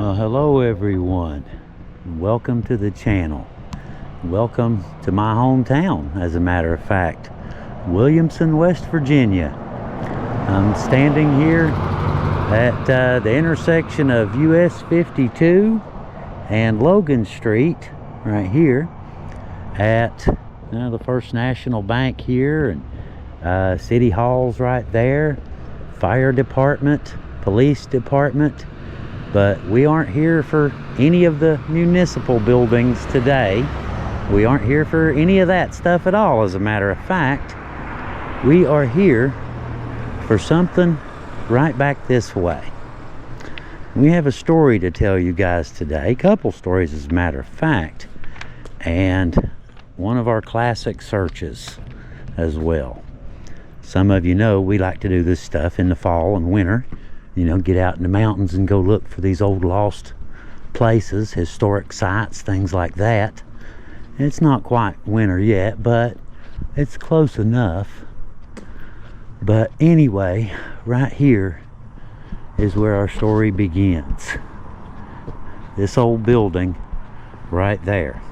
Well, hello everyone. Welcome to the channel. Welcome to my hometown, as a matter of fact, Williamson, West Virginia. I'm standing here at the intersection of US 52 and Logan Street, right here, at the First National Bank here, and City Hall's right there, fire department, police department. But we aren't here for any of the municipal buildings today. We aren't here for any of that stuff at all. As a matter of fact, we are here for something right back this way. We have a story to tell you guys today, a couple stories as a matter of fact, and one of our classic searches as well. Some of you know we like to do this stuff in the fall and winter. You know, get out in the mountains and go look for these old lost places, historic sites, things like that. It's not quite winter yet, but it's close enough. But anyway, right here is where our story begins. This old building right there.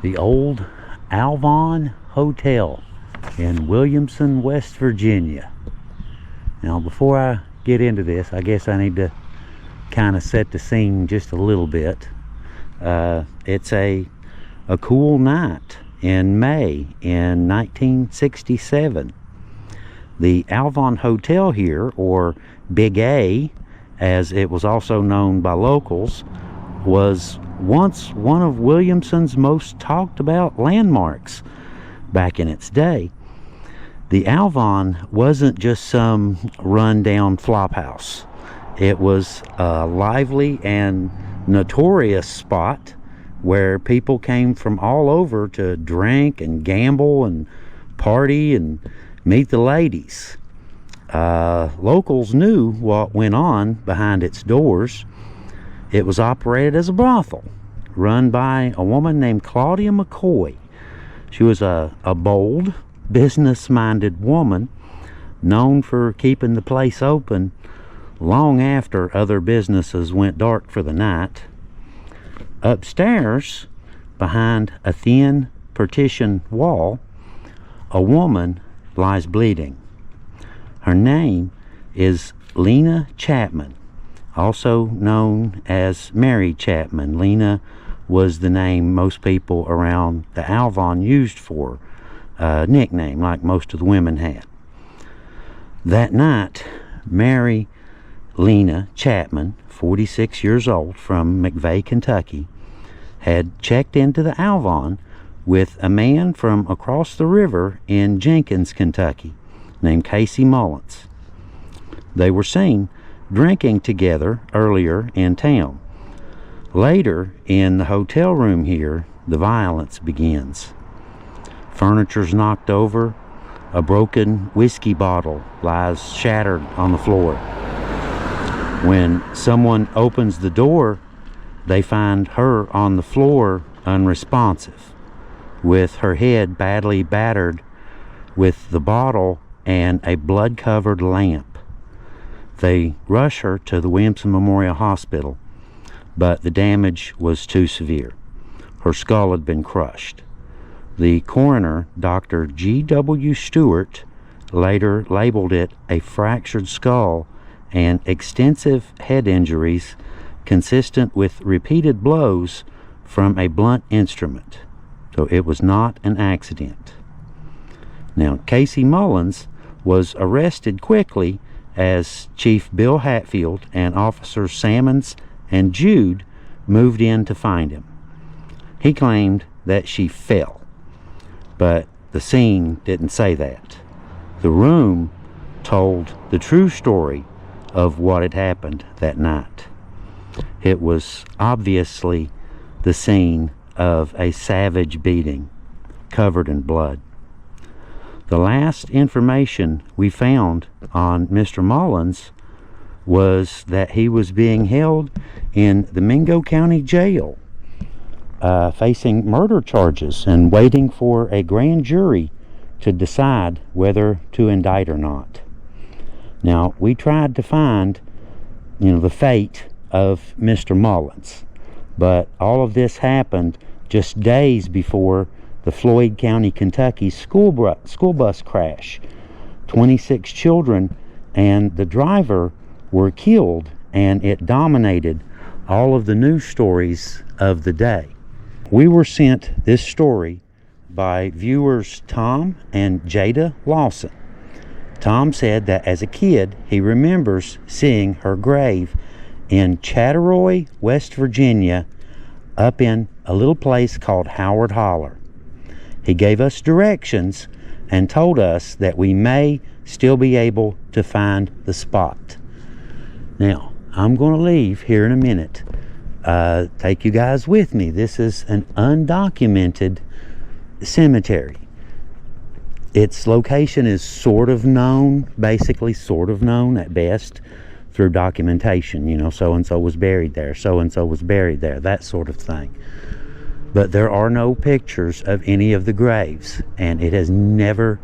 The old Alvon Hotel in Williamson, West Virginia. Now, before I get into this, I guess I need to kind of set the scene just a little bit. It's a cool night in May in 1967. The Alvon Hotel here, or Big A as it was also known by locals, was once one of Williamson's most talked about landmarks back in its day. The Alvon wasn't just some run-down flophouse. It was a lively and notorious spot where people came from all over to drink and gamble and party and meet the ladies. Locals knew what went on behind its doors. It was operated as a brothel, run by a woman named Claudia McCoy. She was a bold, business-minded woman, known for keeping the place open long after other businesses went dark for the night. Upstairs, behind a thin partition wall, a woman lies bleeding. Her name is Lena Chapman, also known as Mary Chapman. Lena was the name most people around the Alvon used for nickname, like most of the women had. That night, Mary Lena Chapman, 46 years old, from McVeigh, Kentucky, had checked into the Alvon with a man from across the river in Jenkins, Kentucky, named Casey Mullins. They were seen drinking together earlier in town. Later, in the hotel room here, the violence begins. Furniture's knocked over. A broken whiskey bottle lies shattered on the floor. When someone opens the door, they find her on the floor unresponsive, with her head badly battered with the bottle and a blood-covered lamp. They rush her to the Williamson Memorial Hospital, but the damage was too severe. Her skull had been crushed. The coroner, Dr. G.W. Stewart, later labeled it a fractured skull and extensive head injuries consistent with repeated blows from a blunt instrument. So it was not an accident. Now, Casey Mullins was arrested quickly as Chief Bill Hatfield and Officers Sammons and Jude moved in to find him. He claimed that she fell, but the scene didn't say that. The room told the true story of what had happened that night. It was obviously the scene of a savage beating, covered in blood. The last information we found on Mr. Mullins was that he was being held in the Mingo County Jail, facing murder charges and waiting for a grand jury to decide whether to indict or not. Now, we tried to find, the fate of Mr. Mullins. But all of this happened just days before the Floyd County, Kentucky school bus crash. 26 children and the driver were killed, and it dominated all of the news stories of the day. We were sent this story by viewers Tom and Jada Lawson. Tom said that as a kid, he remembers seeing her grave in Chattaroy, West Virginia, up in a little place called Holler. He gave us directions and told us that we may still be able to find the spot. Now, I'm going to leave here in a minute. Take you guys with me. This is an undocumented cemetery. Its location is sort of known, basically sort of known at best, through documentation. You know, so-and-so was buried there, so-and-so was buried there, that sort of thing. But there are no pictures of any of the graves, and it has never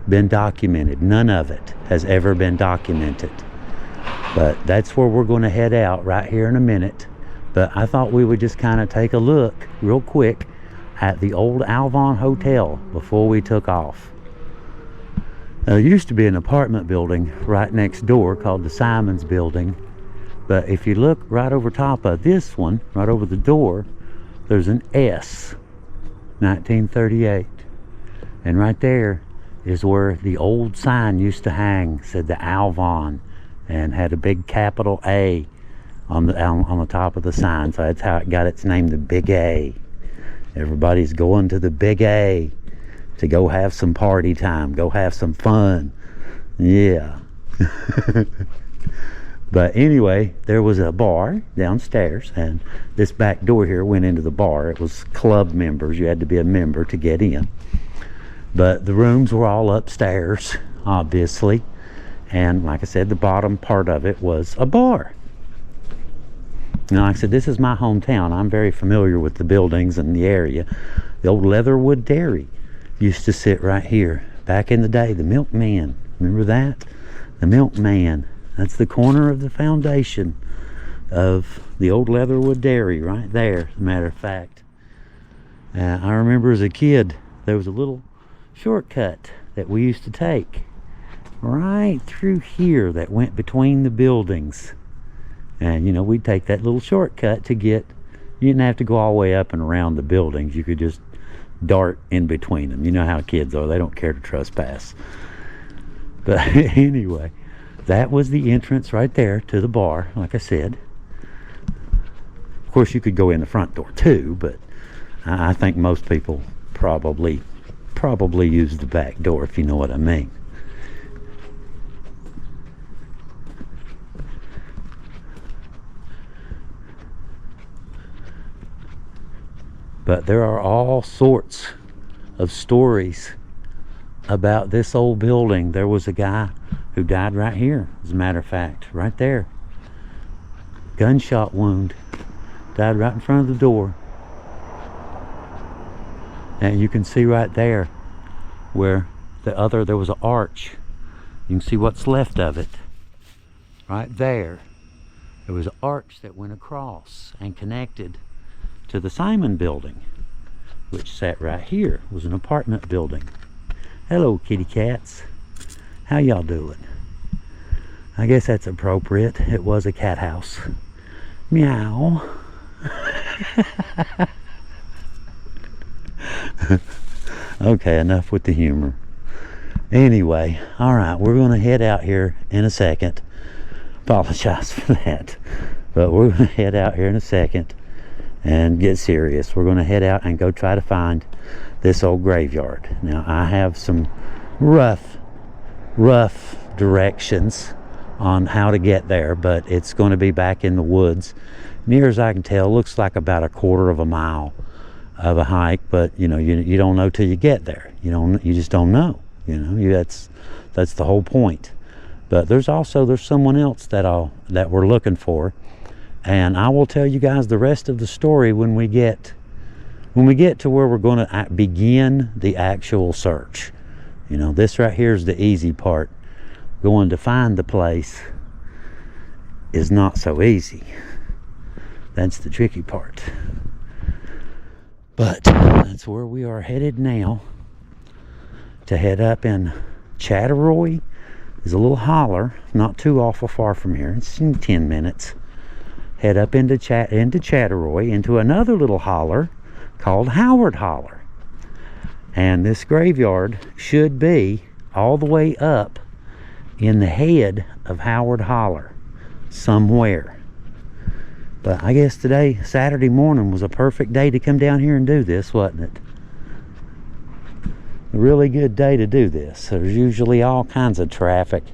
been documented. None of it has ever been documented. But that's where we're going to head out right here in a minute. But I thought we would just kind of take a look real quick at the old Alvon Hotel before we took off. There used to be an apartment building right next door called the Simons Building. But if you look right over top of this one, right over the door, there's an S, 1938. And right there is where the old sign used to hang, said the Alvon, and had a big capital A on the top of the sign. So that's how it got its name, the Big A. Everybody's going to the Big A to go have some party time, go have some fun. Yeah. But anyway, there was a bar downstairs, and this back door here went into the bar. It was club members. You had to be a member to get in. But the rooms were all upstairs, obviously. And like I said, the bottom part of it was a bar. Now, like I said, this is my hometown. I'm very familiar with the buildings and the area. The old Leatherwood Dairy used to sit right here. Back in the day, the milkman. Remember that? The milkman. That's the corner of the foundation of the old Leatherwood Dairy right there, as a matter of fact. I remember as a kid, there was a little shortcut that we used to take right through here that went between the buildings. And, you know, we'd take that little shortcut to get, you didn't have to go all the way up and around the buildings. You could just dart in between them. You know how kids are. They don't care to trespass. But anyway, that was the entrance right there to the bar, like I said. Of course, you could go in the front door too, but I think most people probably use the back door, if you know what I mean. But there are all sorts of stories about this old building. There was a guy who died right here, as a matter of fact, right there. Gunshot wound. Died right in front of the door. And you can see right there where there was an arch. You can see what's left of it. Right there. There was an arch that went across and connected to the Simon Building, which sat right here. It was an apartment building. Hello, kitty cats. How y'all doing? I guess that's appropriate. It was a cat house. Meow. Okay, enough with the humor. Anyway, all right, we're going to head out here in a second. Apologize for that. But we're going to head out here in a second and get serious. We're going to head out and go try to find this old graveyard. Now, I have some rough directions on how to get there, but it's going to be back in the woods. Near as I can tell, looks like about a quarter of a mile of a hike, but you know, you don't know till you get there. You just don't know. You know, that's the whole point. But there's someone else that we're looking for, and I will tell you guys the rest of the story when we get to where we're going to begin the actual search. You know, this right here is the easy part. Going to find the place is not so easy. That's the tricky part. But that's where we are headed now, to head up in Chaturoy. There's a little holler, not too awful far from here. It's in 10 minutes. Head up into Chattaroy, into another little holler called Holler. And this graveyard should be all the way up in the head of Holler somewhere. But I guess today, Saturday morning, was a perfect day to come down here and do this, wasn't it? A really good day to do this. There's usually all kinds of traffic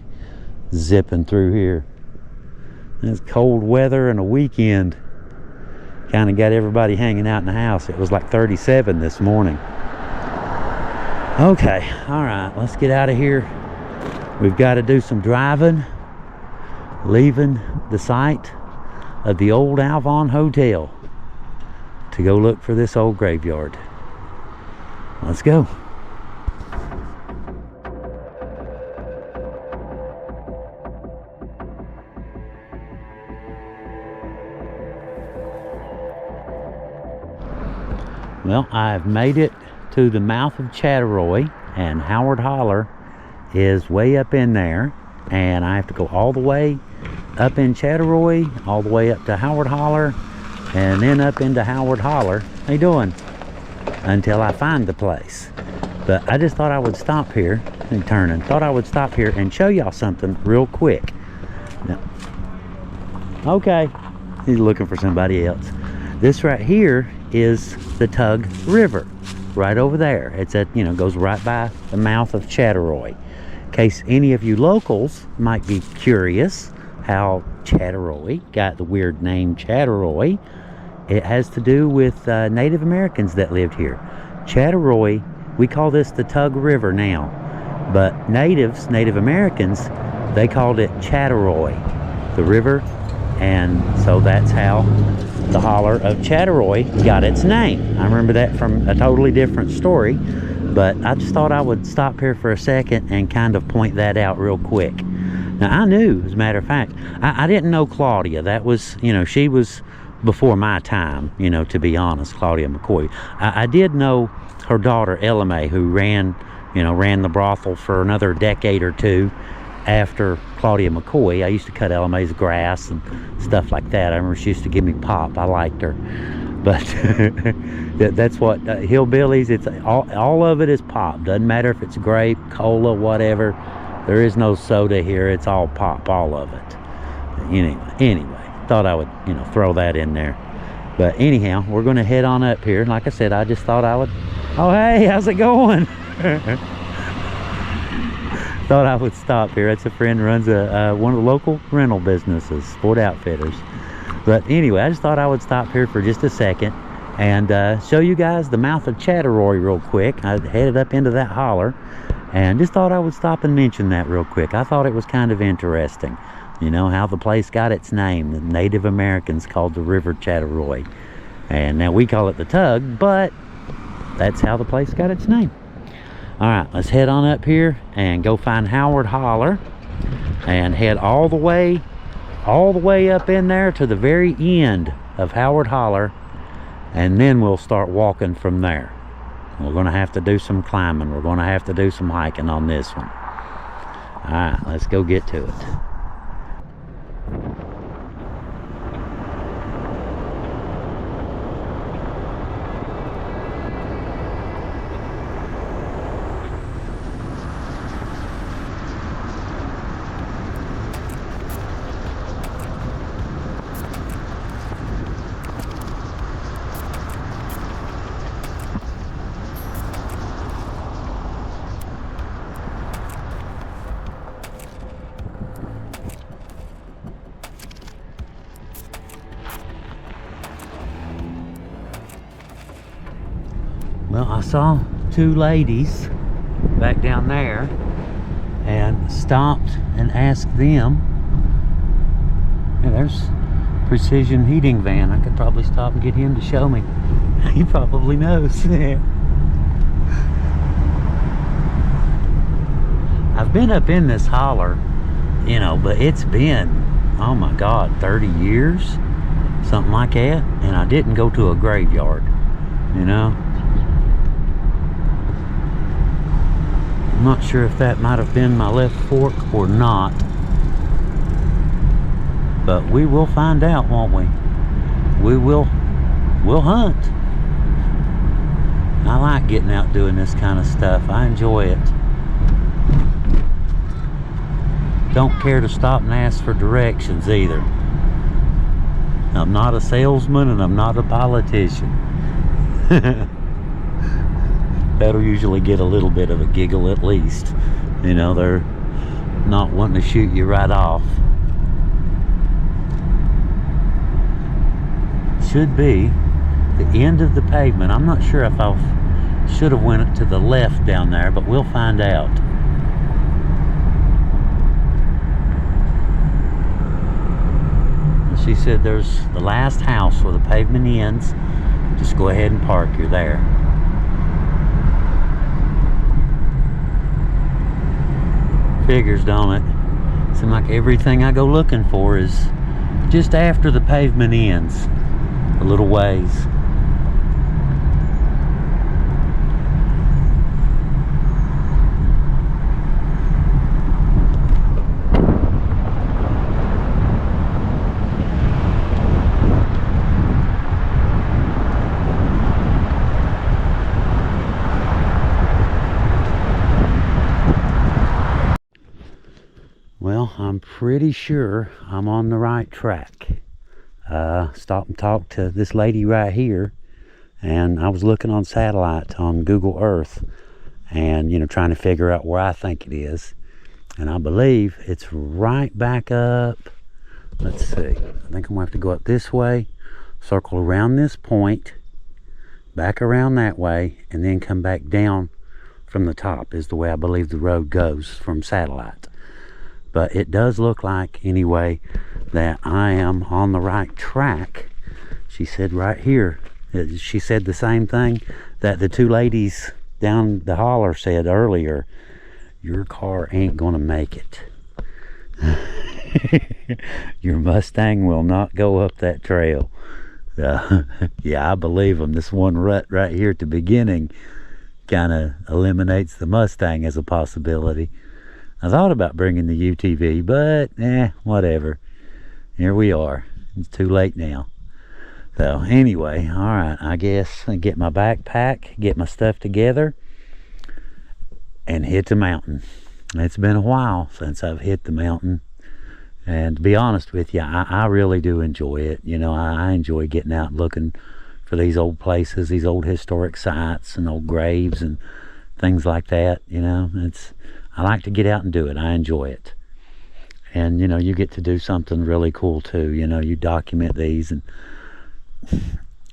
zipping through here. It's cold weather and a weekend kind of got everybody hanging out in the house. It was like 37 this morning. Okay, all right, let's get out of here. We've got to do some driving, leaving the site of the old Alvon Hotel to go look for this old graveyard. Let's go. Well, I've made it to the mouth of Chattaroy, and Holler is way up in there, and I have to go all the way up in Chattaroy, all the way up to Holler, and then up into Holler. How you doing? Until I find the place. But I just thought I would stop here and thought I would stop here and show y'all something real quick. Now, okay, he's looking for somebody else. This right here is the Tug River, right over there. It's at, goes right by the mouth of Chattaroy. In case any of you locals might be curious how Chattaroy got the weird name Chaturoy, it has to do with Native Americans that lived here. Chattaroy, we call this the Tug River now, but Native Americans, they called it Chattaroy, the river, and so that's how the holler of Chattaroy got its name. I remember that from a totally different story, but I just thought I would stop here for a second and kind of point that out real quick. Now, I knew, as a matter of fact, I didn't know Claudia. That was, she was before my time, to be honest, Claudia McCoy. I did know her daughter, Ella Mae, who ran the brothel for another decade or two after Claudia McCoy. I used to cut Ella Mae's grass and stuff like that. I remember she used to give me pop. I liked her. But that's what hillbillies, it's all of it is pop. Doesn't matter if it's grape, cola, whatever. There is no soda here. It's all pop, all of it. Anyway, thought I would throw that in there. But anyhow, we're going to head on up here. Like I said, I just thought I would. Oh, hey, how's it going? Thought I would stop here. That's a friend who runs one of the local rental businesses, Sport Outfitters. But anyway, I just thought I would stop here for just a second and show you guys the mouth of Chattaroy real quick. I headed up into that holler and just thought I would stop and mention that real quick. I thought it was kind of interesting, how the place got its name. The Native Americans called the river Chattaroy, and now we call it the Tug, but that's how the place got its name. All right, let's head on up here and go find Holler and head all the way up in there to the very end of Holler, and then we'll start walking from there. We're going to have to do some climbing. We're going to have to do some hiking on this one. All right, let's go get to it. Well, I saw two ladies back down there and stopped and asked them. Yeah, there's Precision Heating Van. I could probably stop and get him to show me. He probably knows. I've been up in this holler, but it's been, oh my God, 30 years something like that, and I didn't go to a graveyard, you know. I'm not sure if that might have been my left fork or not, but we will find out, won't we? We'll hunt. I like getting out doing this kind of stuff. I enjoy it. Don't care to stop and ask for directions either. I'm not a salesman and I'm not a politician. That'll usually get a little bit of a giggle at least. You know, they're not wanting to shoot you right off. Should be the end of the pavement. I'm not sure if I should have went to the left down there, but we'll find out. She said there's the last house where the pavement ends. Just go ahead and park. You're there. Figures, don't it? Seems like everything I go looking for is just after the pavement ends, a little ways. Well, I'm pretty sure I'm on the right track. Stopped and talked to this lady right here, and I was looking on satellite on Google Earth and, you know, trying to figure out where I think it is. And I believe it's right back up. Let's see. I think I'm going to have to go up this way, circle around this point, back around that way, and then come back down from the top is the way I believe the road goes from satellite. But it does look like, anyway, that I am on the right track. She said right here, she said the same thing that the two ladies down the holler said earlier. Your car ain't gonna make it. Your Mustang will not go up that trail. Yeah, I believe them. This one rut right here at the beginning kind of eliminates the Mustang as a possibility. I thought about bringing the UTV, but whatever. Here we are. It's too late now. So anyway, all right, I guess I get my backpack, get my stuff together, and hit the mountain. It's been a while since I've hit the mountain, and to be honest with you, I really do enjoy it. You know, I enjoy getting out and looking for these old places, these old historic sites and old graves and things like that. You know, I like to get out and do it. I enjoy it. And, you know, you get to do something really cool too. You know, you document these, and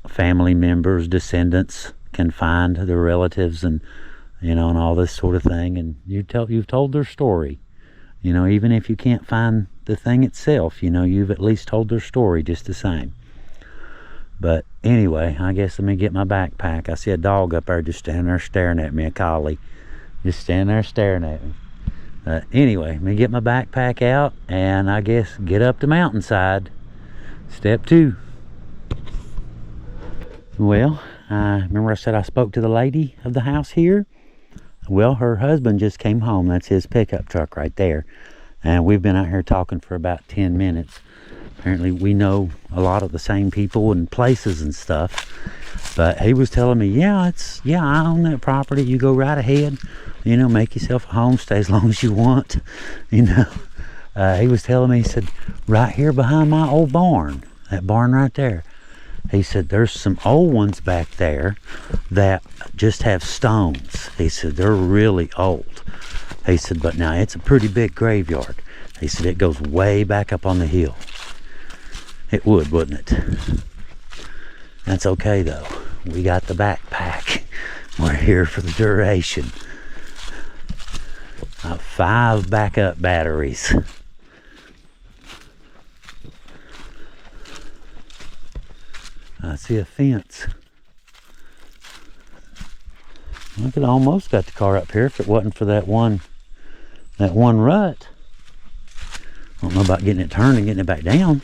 family members, descendants can find their relatives, and, you know, and all this sort of thing. And you've told their story. You know, even if you can't find the thing itself, you know, you've at least told their story just the same. But anyway, I guess let me get my backpack. I see a dog up there just standing there staring at me, a collie. Just standing there staring at me. Anyway, let me get my backpack out, and I guess get up the mountainside. Step 2. Well, remember I said I spoke to the lady of the house here? Well, her husband just came home. That's his pickup truck right there. And we've been out here talking for about 10 minutes. Apparently we know a lot of the same people and places and stuff. But he was telling me, yeah, I own that property. You go right ahead. You know, make yourself a home, stay as long as you want. You know, he was telling me, he said, right here behind my old barn, that barn right there. He said, there's some old ones back there that just have stones. He said, they're really old. He said, but now it's a pretty big graveyard. He said, it goes way back up on the hill. It would, wouldn't it? That's okay though. We got the backpack. We're here for the duration. 5 backup batteries. I see a fence. I could almost got the car up here if it wasn't for that one rut. I don't know about getting it turned and getting it back down.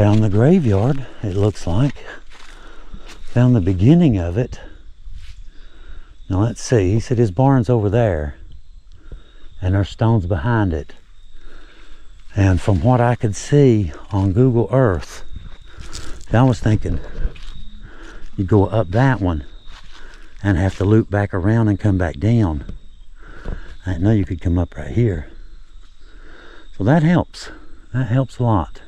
found the graveyard, it looks like. Found the beginning of it. Now let's see, he said his barn's over there, and there's stones behind it. And from what I could see on Google Earth, I was thinking you go up that one and have to loop back around and come back down. I didn't know you could come up right here. So that helps. That helps a lot.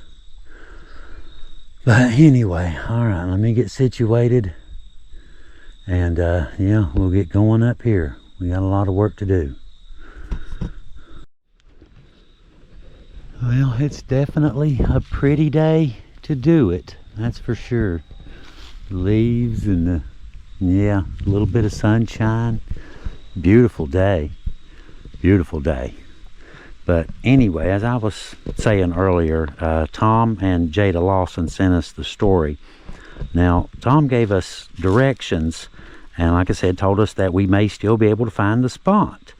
But anyway, all right, let me get situated. And yeah, we'll get going up here. We got a lot of work to do. Well, it's definitely a pretty day to do it. That's for sure. The leaves and the, yeah, a little bit of sunshine. Beautiful day. Beautiful day. But anyway, as I was saying earlier, Tom and Jada Lawson sent us the story. Now, Tom gave us directions, and like I said, told us that we may still be able to find the spot.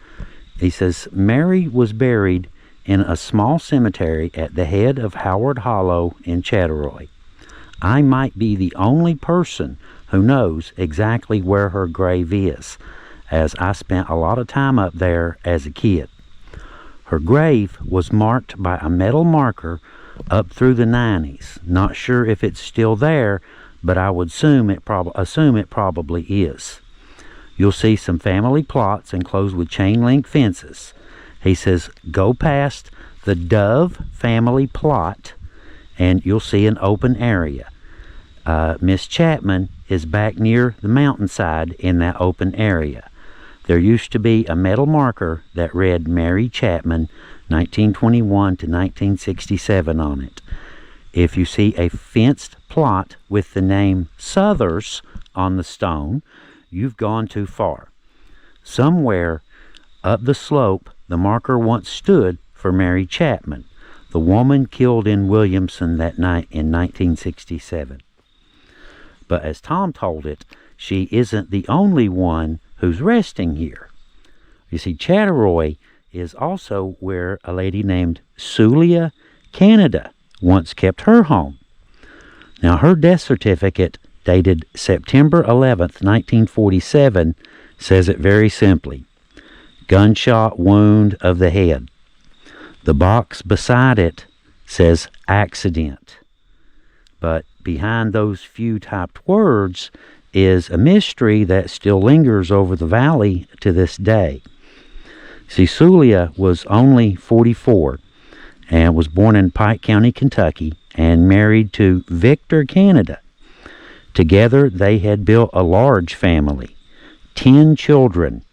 He says, Mary was buried in a small cemetery at the head of Howard Hollow in Chattaroy. I might be the only person who knows exactly where her grave is, as I spent a lot of time up there as a kid. Her grave was marked by a metal marker up through the 90s. Not sure if it's still there, but I would assume it probably is. You'll see some family plots enclosed with chain link fences. He says, go past the Dove family plot and you'll see an open area. Miss Chapman is back near the mountainside in that open area. There used to be a metal marker that read Mary Chapman, 1921 to 1967 on it. If you see a fenced plot with the name Southers on the stone, you've gone too far. Somewhere up the slope, the marker once stood for Mary Chapman, the woman killed in Williamson that night in 1967. But as Tom told it, she isn't the only one who's resting here. You see, Chaturoy is also where a lady named Sulia, Canada, once kept her home. Now, her death certificate, dated September 11th, 1947, says it very simply. Gunshot wound of the head. The box beside it says accident. But behind those few typed words is a mystery that still lingers over the valley to this day. See, Sulia was only 44 and was born in Pike County, Kentucky, and married to Victor, Canada. Together, they had built a large family, 10 children,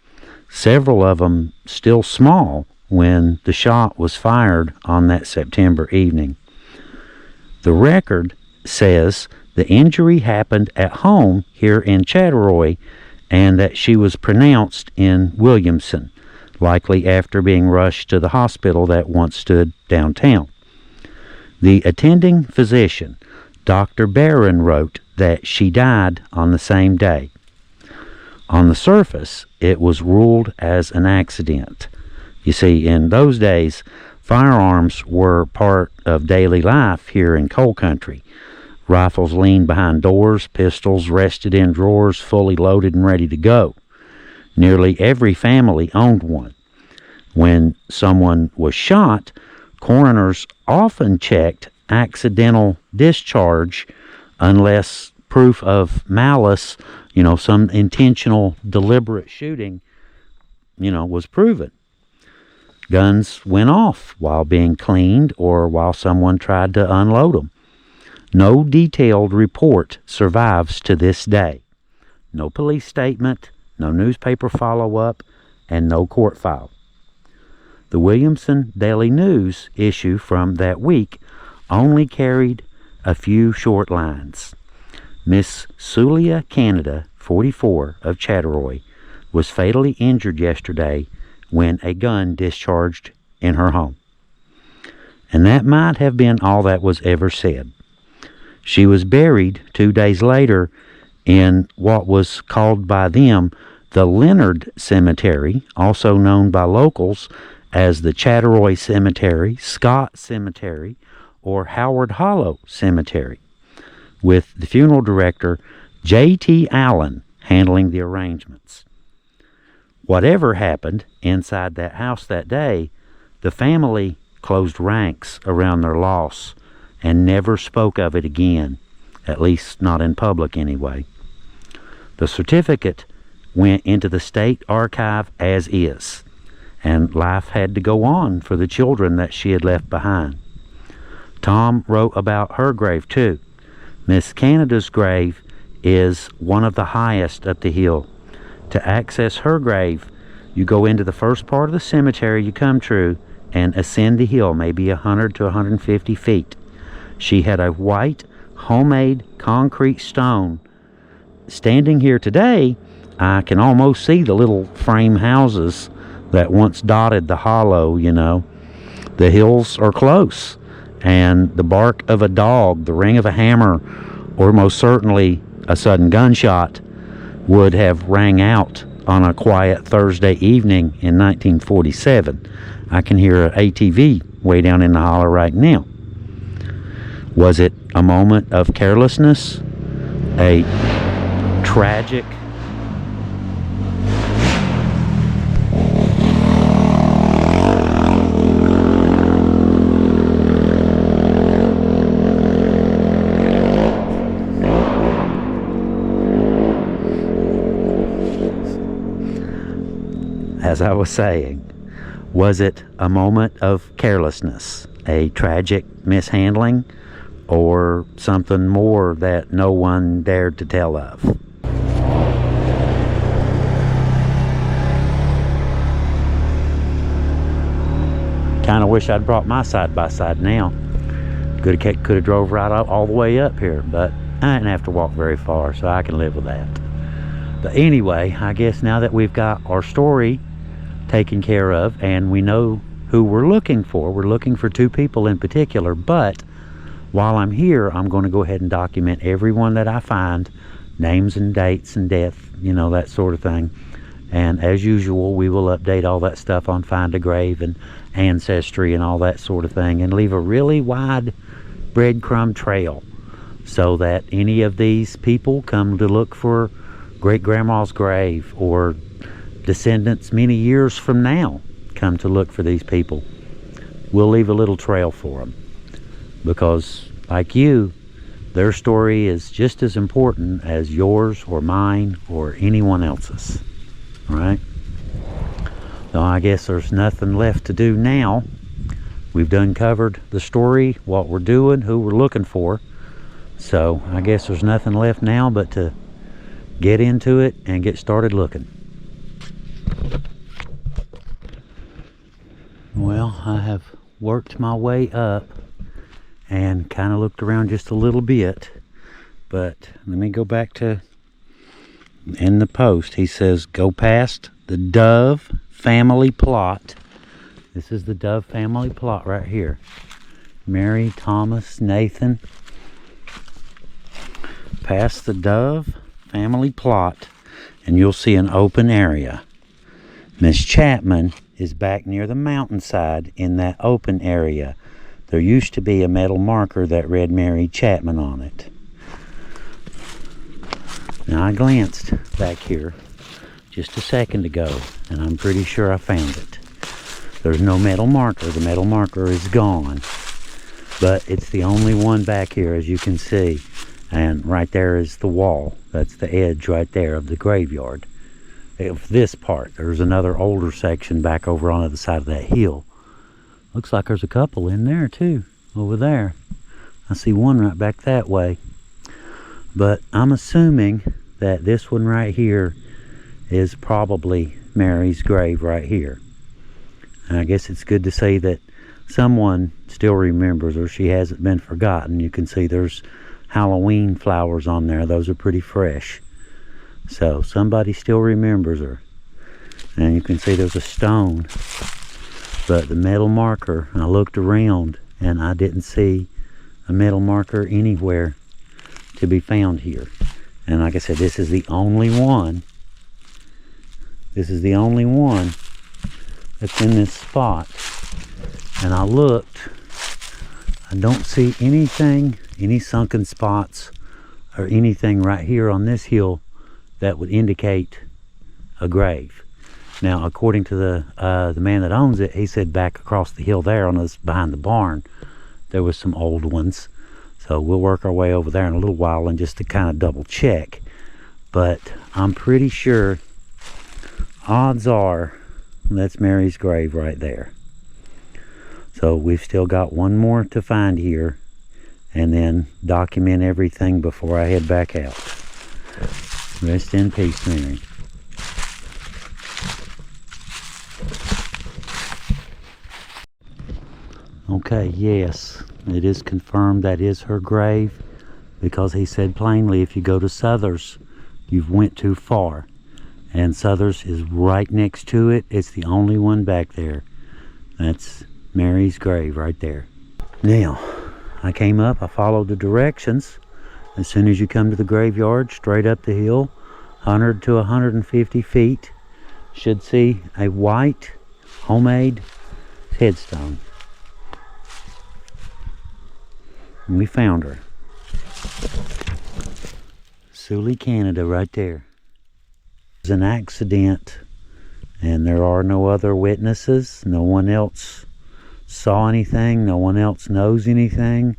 several of them still small when the shot was fired on that September evening. The record says the injury happened at home here in Chaturoy and that she was pronounced in Williamson, likely after being rushed to the hospital that once stood downtown. The attending physician, Dr. Barron, wrote that she died on the same day. On the surface, it was ruled as an accident. You see, in those days, firearms were part of daily life here in coal country. Rifles leaned behind doors, pistols rested in drawers, fully loaded and ready to go. Nearly every family owned one. When someone was shot, coroners often checked accidental discharge unless proof of malice, some intentional, deliberate shooting, was proven. Guns went off while being cleaned or while someone tried to unload them. No detailed report survives to this day. No police statement, no newspaper follow-up, and no court file. The Williamson Daily News issue from that week only carried a few short lines. Miss Sulia, Canada, 44, of Chattaroy, was fatally injured yesterday when a gun discharged in her home. And that might have been all that was ever said. She was buried 2 days later in what was called by them the Leonard Cemetery, also known by locals as the Chattaroy Cemetery, Scott Cemetery, or Howard Hollow Cemetery, with the funeral director J.T. Allen handling the arrangements. Whatever happened inside that house that day, the family closed ranks around their loss and never spoke of it again, at least not in public anyway. The certificate went into the state archive as is, and life had to go on for the children that she had left behind. Tom wrote about her grave too. Miss Canada's grave is one of the highest up the hill. To access her grave, you go into the first part of the cemetery you come through and ascend the hill, maybe 100 to 150 feet. She had a white, homemade concrete stone. Standing here today, I can almost see the little frame houses that once dotted the hollow, you know. The hills are close, and the bark of a dog, the ring of a hammer, or most certainly a sudden gunshot would have rang out on a quiet Thursday evening in 1947. I can hear an ATV way down in the holler right now. Was it a moment of carelessness? A tragic as I was saying, was it a moment of carelessness, a tragic mishandling, or something more that no one dared to tell of? Kind of wish I'd brought my side-by-side now. Could have drove right all the way up here, but I didn't have to walk very far, so I can live with that. But anyway, I guess now that we've got our story taken care of and we know who we're looking for two people in particular, but while I'm here, I'm going to go ahead and document everyone that I find, names and dates and death, you know, that sort of thing. And as usual, we will update all that stuff on Find a Grave and Ancestry and all that sort of thing, and leave a really wide breadcrumb trail so that any of these people come to look for great-grandma's grave, or descendants many years from now come to look for these people. We'll leave a little trail for them, because like you, their story is just as important as yours or mine or anyone else's. All right? So I guess there's nothing left to do now. We've done covered the story, what we're doing, who we're looking for. So I guess there's nothing left now but to get into it and get started looking. Well, I have worked my way up and kind of looked around just a little bit, but let me go back to, in the post he says go past the Dove family plot. This is the Dove family plot right here. Mary, Thomas, Nathan. Past the Dove family plot and you'll see an open area. Miss Chapman is back near the mountainside in that open area. There used to be a metal marker that read Mary Chapman on it. Now I glanced back here just a second ago and I'm pretty sure I found it. There's no metal marker. The metal marker is gone, but it's the only one back here, as you can see. And right there is the wall. That's the edge right there of the graveyard. Of this part, there's another older section back over on the other side of that hill. Looks like there's a couple in there too, over there. I see one right back that way. But I'm assuming that this one right here is probably Mary's grave right here. And I guess it's good to see that someone still remembers her. She hasn't been forgotten. You can see there's Halloween flowers on there. Those are pretty fresh. So somebody still remembers her. And you can see there's a stone, but the metal marker, I looked around and I didn't see a metal marker anywhere to be found here. And like I said, this is the only one. This is the only one that's in this spot. And I looked I don't see anything, any sunken spots or anything right here on this hill that would indicate a grave. Now, according to the man that owns it, he said back across the hill there on us behind the barn, there was some old ones. So we'll work our way over there in a little while and just to kind of double check. But I'm pretty sure, odds are, that's Mary's grave right there. So we've still got one more to find here and then document everything before I head back out. Rest in peace, Mary. Okay, yes, it is confirmed that is her grave, because he said plainly, if you go to Souther's, you've went too far. And Souther's is right next to it. It's the only one back there. That's Mary's grave right there. Now, I came up, I followed the directions. As soon as you come to the graveyard, straight up the hill, 100 to 150 feet, should see a white homemade headstone. And we found her. Sulia, Canada, right there. It was an accident, and there are no other witnesses. No one else saw anything. No one else knows anything.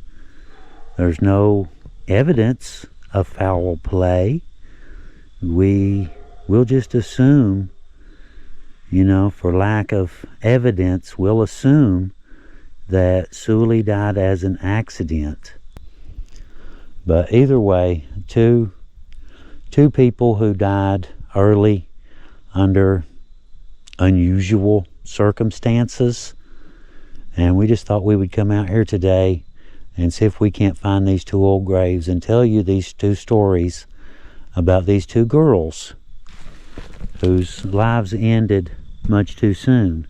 There's no evidence of foul play. We will just assume, you know, for lack of evidence, we'll assume that Sulia died as an accident. But either way, two people who died early under unusual circumstances, and we just thought we would come out here today and see if we can't find these two old graves and tell you these two stories about these two girls whose lives ended much too soon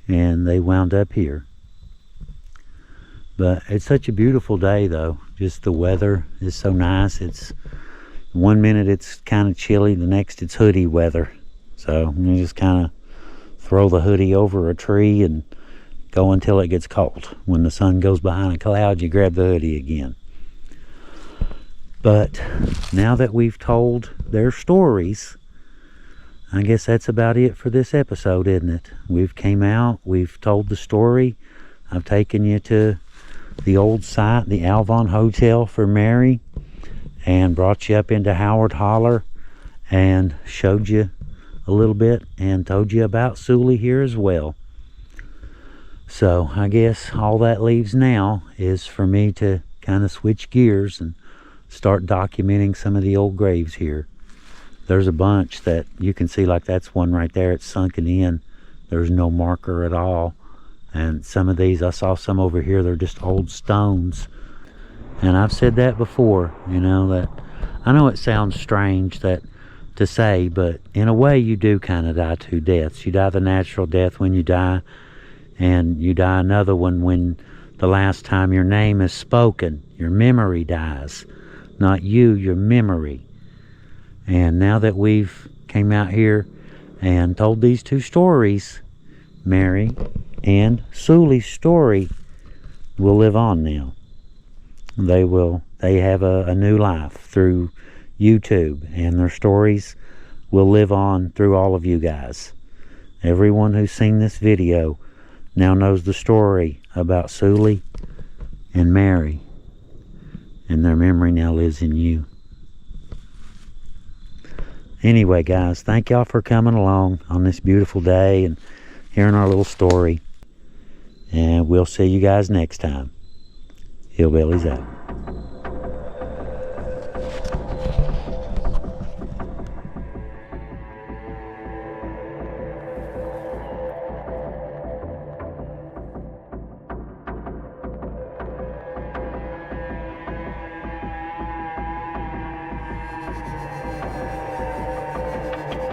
and they wound up here. But it's such a beautiful day, though. Just the weather is so nice. It's one minute it's kind of chilly, the next it's hoodie weather. So you just kind of throw the hoodie over a tree and go until it gets cold. When the sun goes behind a cloud, you grab the hoodie again. But now that we've told their stories, I guess that's about it for this episode, isn't it? We've came out, we've told the story. I've taken you to the old site, the Alvon Hotel for Mary, and brought you up into Holler and showed you a little bit and told you about Sulia here as well. So I guess all that leaves now is for me to kind of switch gears and start documenting some of the old graves here. There's a bunch that you can see, like that's one right there. It's sunken in. There's no marker at all. And some of these, I saw some over here, they're just old stones. And I've said that before, you know, that I know it sounds strange that to say, but in a way you do kind of die two deaths. You die the natural death when you die, and you die another one when the last time your name is spoken. Your memory dies. Not you, your memory. And now that we've came out here and told these two stories, Mary and Sulia's story will live on now. They have a new life through YouTube, and their stories will live on through all of you guys. Everyone who's seen this video now knows the story about Sulia and Mary, and their memory now lives in you. Anyway, guys, thank y'all for coming along on this beautiful day and hearing our little story. And we'll see you guys next time. Hillbillies out.